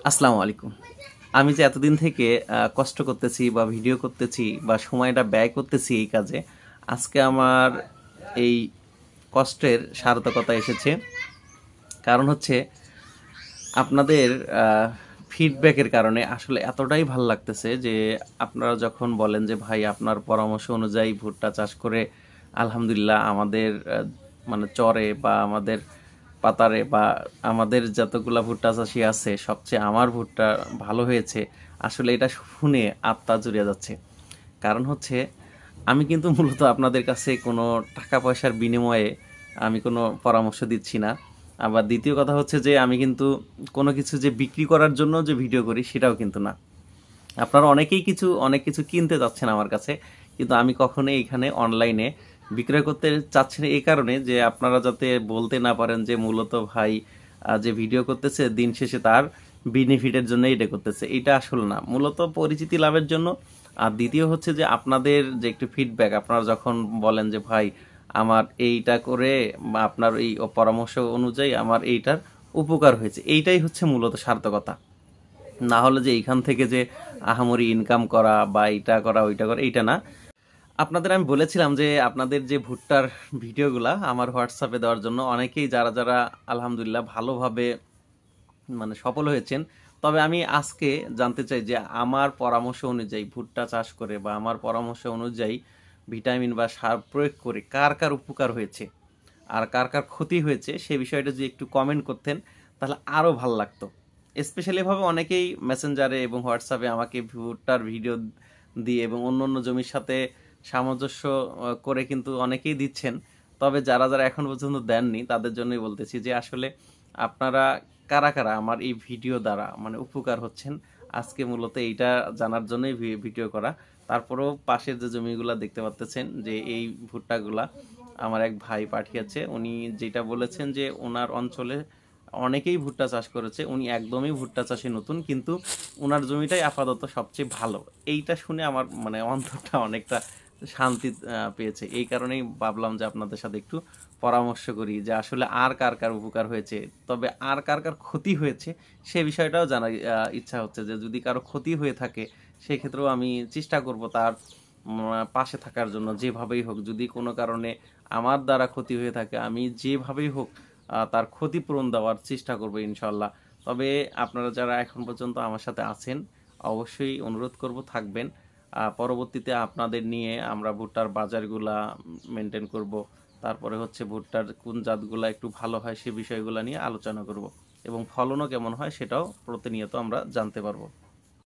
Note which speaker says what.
Speaker 1: আসসালামু আলাইকুম। আমি যে এতদিন থেকে কষ্ট করতেছি বা ভিডিও করতেছি বা সময়টা ব্যয় করতেছি এই কাজে, আজকে আমার এই কষ্টের সার্থকতা এসেছে। কারণ হচ্ছে আপনাদের ফিডব্যাকের কারণে আসলে এতটাই ভাল লাগতেছে যে আপনারা যখন বলেন যে ভাই আপনার পরামর্শ অনুযায়ী ভুট্টা চাষ করে আলহামদুলিল্লাহ আমাদের মানে চরে বা আমাদের পাতারে বা আমাদের যতগুলা ভুট্টা চাষি আছে সবচেয়ে আমার ভুট্টা ভালো হয়েছে। আসলে এটা শুনে আত্মা জুড়িয়ে যাচ্ছে। কারণ হচ্ছে আমি কিন্তু মূলত আপনাদের কাছে কোনো টাকা পয়সার বিনিময়ে আমি কোনো পরামর্শ দিচ্ছি না। আবার দ্বিতীয় কথা হচ্ছে যে আমি কিন্তু কোনো কিছু যে বিক্রি করার জন্য যে ভিডিও করি সেটাও কিন্তু না। আপনারা অনেক কিছু কিনতে চাচ্ছেন আমার কাছে, কিন্তু আমি কখনোই এখানে অনলাইনে বিক্রয় করতে চাচ্ছি না এই কারণে যে আপনারা যাতে বলতে না পারেন যে মূলত ভাই যে ভিডিও করতেছে দিন শেষে তার বেনিফিটের জন্য এটা করতেছে। এটা আসলে না, মূলত পরিচিতি লাভের জন্য। আর দ্বিতীয় হচ্ছে যে আপনাদের যে একটু ফিডব্যাক, আপনারা যখন বলেন যে ভাই আমার এইটা করে বা আপনার এই পরামর্শ অনুযায়ী আমার এইটার উপকার হয়েছে, এইটাই হচ্ছে মূলত সার্থকতা। না হলে যে এইখান থেকে যে আহামরি ইনকাম করা বা এইটা করা ওইটা করা এইটা না। আপনাদের আমি বলেছিলাম যে আপনাদের যে ভুট্টার ভিডিওগুলা আমার হোয়াটসঅ্যাপে দেওয়ার জন্য অনেকেই যারা যারা আলহামদুলিল্লাহ ভালোভাবে মানে সফল হয়েছেন। তবে আমি আজকে জানতে চাই যে আমার পরামর্শ অনুযায়ী ভুট্টা চাষ করে বা আমার পরামর্শ অনুযায়ী ভিটামিন বা সার প্রয়োগ করে কার কার উপকার হয়েছে আর কার কার ক্ষতি হয়েছে সে বিষয়টা যদি একটু কমেন্ট করতেন তাহলে আরও ভালো লাগতো। স্পেশালি ভাবে অনেকেই মেসেঞ্জারে এবং হোয়াটসঅ্যাপে আমাকে ভুট্টার ভিডিও দিয়ে এবং অন্য অন্য জমির সাথে সামঞ্জস্য করে কিন্তু অনেকেই দিচ্ছেন। তবে যারা যারা এখন পর্যন্ত দেননি তাদের জন্যই বলতেছি যে আসলে আপনারা কারা কারা আমার এই ভিডিও দ্বারা মানে উপকার হচ্ছেন, আজকে মূলত এইটা জানার জন্যই ভিডিও করা। তারপরেও পাশের যে জমিগুলা দেখতে পাচ্ছেন যে এই ভুট্টাগুলা আমার এক ভাই পাঠিয়েছে। উনি যেটা বলেছেন যে ওনার অঞ্চলে অনেকেই ভুট্টা চাষ করেছে, উনি একদমই ভুট্টা চাষে নতুন, কিন্তু ওনার জমিটাই আপাতত সবচেয়ে ভালো। এইটা শুনে আমার মানে অন্তরটা অনেকটা শান্তি পেয়েছে। এই কারণেই ভাবলাম যে আপনাদের সাথে একটু পরামর্শ করি যে আসলে আর কার কার উপকার হয়েছে, তবে আর কার কার ক্ষতি হয়েছে সে বিষয়টাও জানার ইচ্ছা হচ্ছে যে যদি কারো ক্ষতি হয়ে থাকে সেক্ষেত্রেও আমি চেষ্টা করব তার পাশে থাকার জন্য যেভাবেই হোক। যদি কোনো কারণে আমার দ্বারা ক্ষতি হয়ে থাকে আমি যেভাবেই হোক তার ক্ষতিপূরণ দেওয়ার চেষ্টা করব ইনশাল্লাহ। তবে আপনারা যারা এখন পর্যন্ত আমার সাথে আছেন অবশ্যই অনুরোধ করব থাকবেন। পরবর্তীতে আপনাদের নিয়ে আমরা ভুট্টার বাজারগুলা মেনটেন করব। তারপরে হচ্ছে ভুট্টার কোন জাতগুলা একটু ভালো হয় সে বিষয়গুলো নিয়ে আলোচনা করব এবং ফলনও কেমন হয় সেটাও প্রতিনিয়ত আমরা জানতে পারবো।